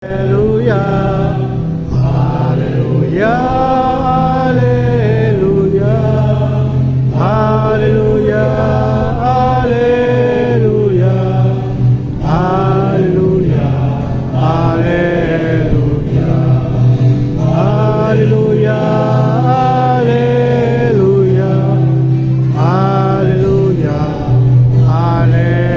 Hallelujah, hallelujah, hallelujah, hallelujah, hallelujah, hallelujah, hallelujah, hallelujah, hallelujah, hallelujah, hallelujah.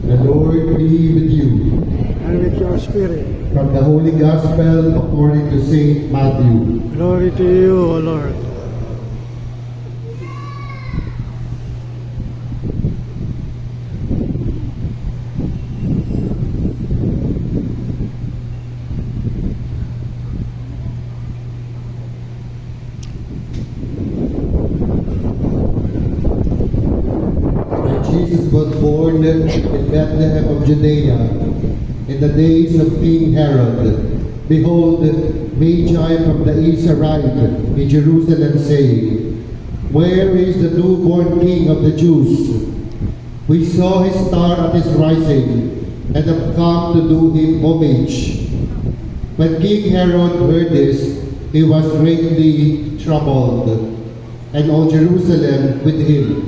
The Lord be with you. And with your spirit. From the Holy Gospel according to Saint Matthew. Glory to you, O Lord. When Jesus was born in Bethlehem of Judea, in the days of King Herod, behold, Magi from the east arrived in Jerusalem, saying, Where is the newborn King of the Jews? We saw his star at his rising, and have come to do him homage. When King Herod heard this, he was greatly troubled, and all Jerusalem with him.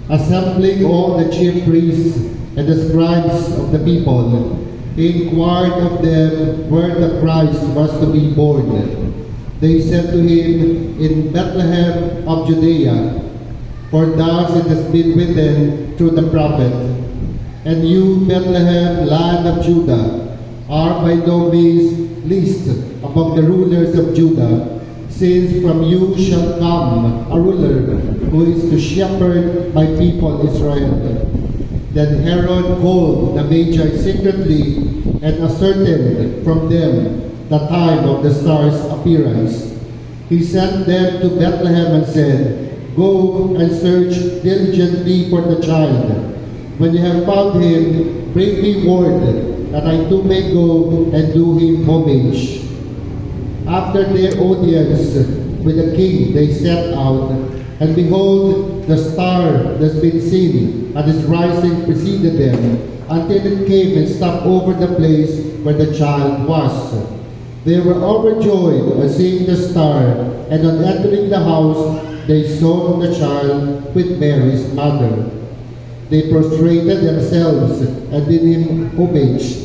Assembling all the chief priests and the scribes of the people, he inquired of them where the Christ was to be born. They said to him, In Bethlehem of Judea, for thus it has been written through the prophet, And you, Bethlehem, land of Judah, are by no means least among the rulers of Judah, since from you shall come a ruler who is to shepherd my people Israel. Then Herod called the Magi secretly and ascertained from them the time of the star's appearance. He sent them to Bethlehem and said, Go and search diligently for the child. When you have found him, bring me word, that I too may go and do him homage. After their audience with the king, they set out, and behold, the star that's been seen at its rising preceded them, until it came and stopped over the place where the child was. They were overjoyed on seeing the star, and on entering the house, they saw the child with Mary's mother. They prostrated themselves and did him homage.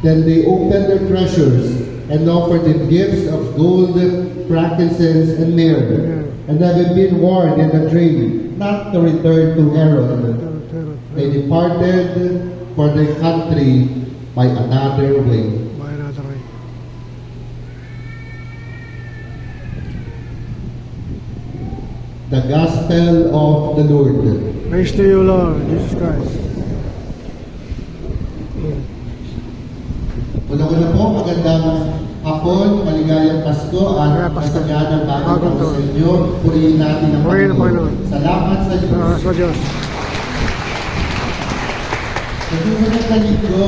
Then they opened their treasures and offered him gifts of gold, frankincense, and myrrh, and having been warned in a dream not to return to Herod, they departed for their country by another way. By another way. The Gospel of the Lord. Praise to you, Lord Jesus Christ. Una-una po, magandang hapon, maligayang Pasko at masaganang bagong taon sa inyo. Purihin natin ang Panginoon. Salamat sa Diyos. Salamat sa Diyos. Sa susunod na linggo,